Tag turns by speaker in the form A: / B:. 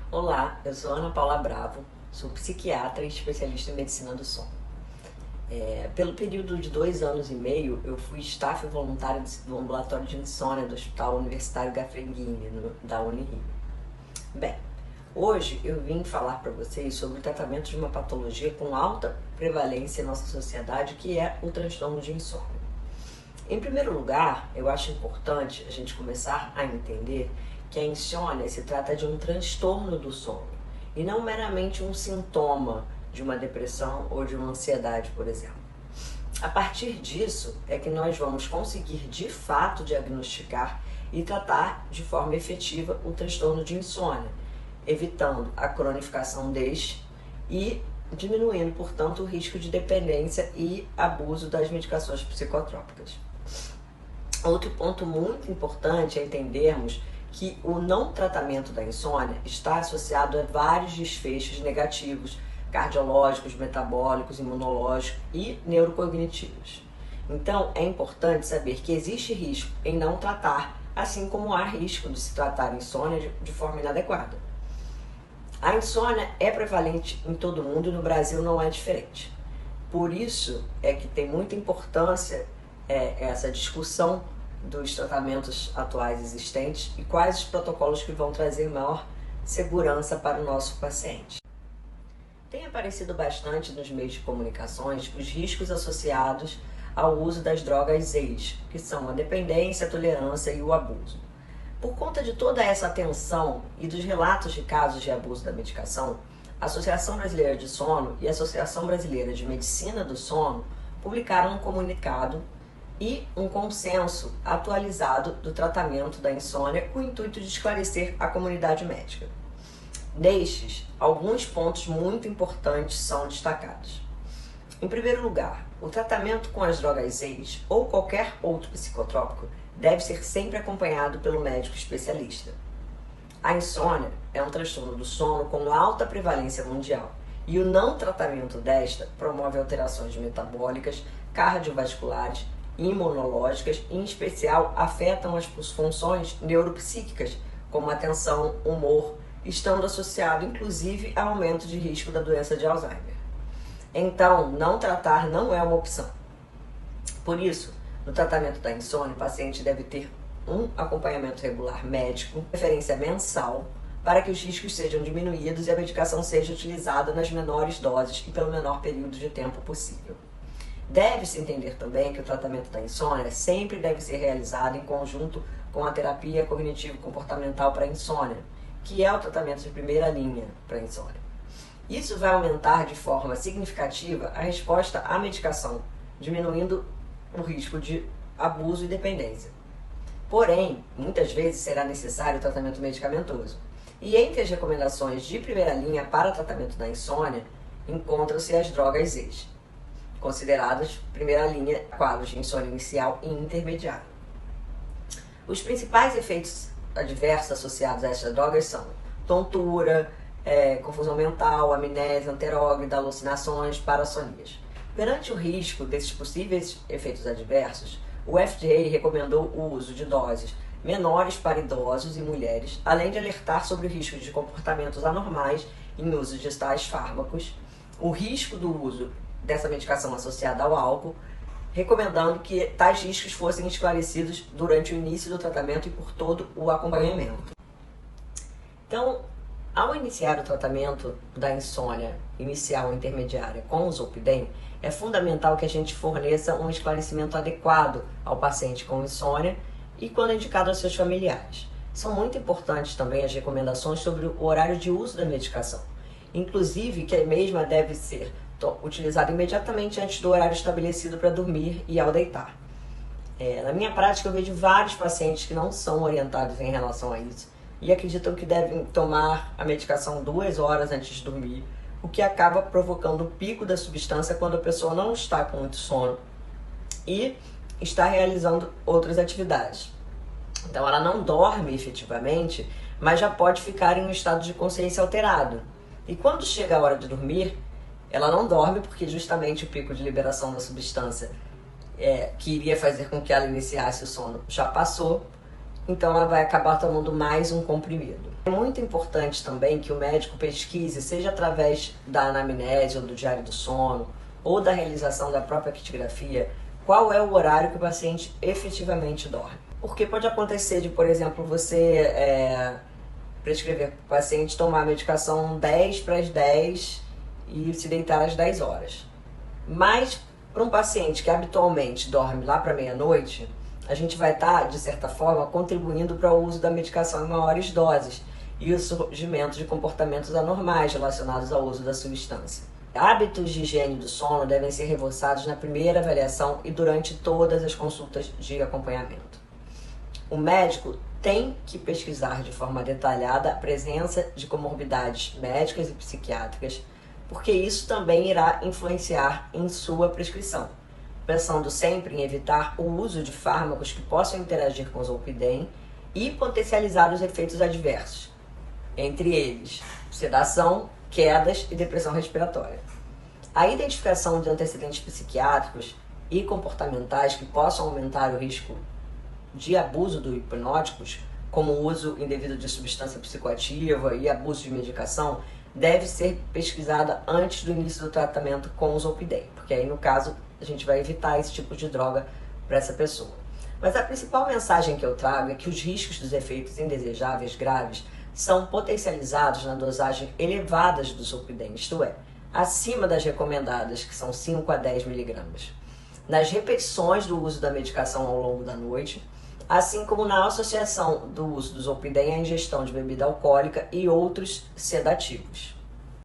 A: Olá, eu sou Ana Paula Bravo, sou psiquiatra e especialista em medicina do sono. Pelo período de 2 anos e meio, eu fui staff voluntário do ambulatório de insônia do Hospital Universitário Gafreguini, da Unirio. Bem, hoje eu vim falar para vocês sobre o tratamento de uma patologia com alta prevalência em nossa sociedade, que é o transtorno de insônia. Em primeiro lugar, eu acho importante a gente começar a entender que a insônia se trata de um transtorno do sono e não meramente um sintoma de uma depressão ou de uma ansiedade, por exemplo. A partir disso é que nós vamos conseguir de fato diagnosticar e tratar de forma efetiva o transtorno de insônia, evitando a cronificação deste e diminuindo, portanto, o risco de dependência e abuso das medicações psicotrópicas. Outro ponto muito importante é entendermos que o não tratamento da insônia está associado a vários desfechos negativos, cardiológicos, metabólicos, imunológicos e neurocognitivos. Então, é importante saber que existe risco em não tratar, assim como há risco de se tratar a insônia de forma inadequada. A insônia é prevalente em todo mundo e no Brasil não é diferente. Por isso é que tem muita importância essa discussão dos tratamentos atuais existentes e quais os protocolos que vão trazer maior segurança para o nosso paciente. Tem aparecido bastante nos meios de comunicações os riscos associados ao uso das drogas ZEIS, que são a dependência, a tolerância e o abuso. Por conta de toda essa atenção e dos relatos de casos de abuso da medicação, a Associação Brasileira de Sono e a Associação Brasileira de Medicina do Sono publicaram um comunicado e um consenso atualizado do tratamento da insônia com o intuito de esclarecer a comunidade médica. Nestes, alguns pontos muito importantes são destacados. Em primeiro lugar, o tratamento com as drogas ZEIS ou qualquer outro psicotrópico deve ser sempre acompanhado pelo médico especialista. A insônia é um transtorno do sono com alta prevalência mundial e o não tratamento desta promove alterações metabólicas, cardiovasculares, imunológicas e, em especial, afetam as funções neuropsíquicas, como atenção, humor, estando associado, inclusive, a aumento de risco da doença de Alzheimer. Então, não tratar não é uma opção. Por isso, no tratamento da insônia, o paciente deve ter um acompanhamento regular médico, preferência mensal, para que os riscos sejam diminuídos e a medicação seja utilizada nas menores doses e pelo menor período de tempo possível. Deve-se entender também que o tratamento da insônia sempre deve ser realizado em conjunto com a terapia cognitivo-comportamental para a insônia, que é o tratamento de primeira linha para a insônia. Isso vai aumentar de forma significativa a resposta à medicação, diminuindo o risco de abuso e dependência. Porém, muitas vezes será necessário o tratamento medicamentoso. E entre as recomendações de primeira linha para tratamento da insônia, encontram-se as drogas ZEIS, consideradas primeira linha quadros de insônia inicial e intermediária. Os principais efeitos adversos associados a estas drogas são tontura, confusão mental, amnésia anterógrada, alucinações, parassonias. Perante o risco desses possíveis efeitos adversos, o FDA recomendou o uso de doses menores para idosos e mulheres, além de alertar sobre o risco de comportamentos anormais em uso de tais fármacos, o risco do uso dessa medicação associada ao álcool, recomendando que tais riscos fossem esclarecidos durante o início do tratamento e por todo o acompanhamento. Então, ao iniciar o tratamento da insônia inicial ou intermediária com o Zolpidem, é fundamental que a gente forneça um esclarecimento adequado ao paciente com insônia e quando indicado aos seus familiares. São muito importantes também as recomendações sobre o horário de uso da medicação, inclusive que a mesma deve ser utilizada imediatamente antes do horário estabelecido para dormir e ao deitar. Na minha prática, eu vejo vários pacientes que não são orientados em relação a isso e acreditam que devem tomar a medicação 2 horas antes de dormir, o que acaba provocando o pico da substância quando a pessoa não está com muito sono e está realizando outras atividades. Então ela não dorme efetivamente, mas já pode ficar em um estado de consciência alterado. E quando chega a hora de dormir, ela não dorme porque justamente o pico de liberação da substância que iria fazer com que ela iniciasse o sono já passou então ela vai acabar tomando mais um comprimido. É muito importante também que o médico pesquise, seja através da anamnese ou do diário do sono, ou da realização da própria quistigrafia, qual é o horário que o paciente efetivamente dorme. Porque pode acontecer de, por exemplo, você prescrever para o paciente tomar a medicação 10 para as 10 e se deitar às 10 horas. Mas para um paciente que habitualmente dorme lá para meia-noite, a gente vai estar, de certa forma, contribuindo para o uso da medicação em maiores doses e o surgimento de comportamentos anormais relacionados ao uso da substância. Hábitos de higiene do sono devem ser reforçados na primeira avaliação e durante todas as consultas de acompanhamento. O médico tem que pesquisar de forma detalhada a presença de comorbidades médicas e psiquiátricas, porque isso também irá influenciar em sua prescrição, pensando sempre em evitar o uso de fármacos que possam interagir com o zolpidem e potencializar os efeitos adversos, entre eles sedação, quedas e depressão respiratória. A identificação de antecedentes psiquiátricos e comportamentais que possam aumentar o risco de abuso de hipnóticos, como o uso indevido de substância psicoativa e abuso de medicação, deve ser pesquisada antes do início do tratamento com o zolpidem, porque aí, no caso, a gente vai evitar esse tipo de droga para essa pessoa. Mas a principal mensagem que eu trago é que os riscos dos efeitos indesejáveis graves são potencializados na dosagem elevadas do zolpidem, isto é, acima das recomendadas, que são 5 a 10 miligramas, nas repetições do uso da medicação ao longo da noite, assim como na associação do uso do zolpidem à ingestão de bebida alcoólica e outros sedativos.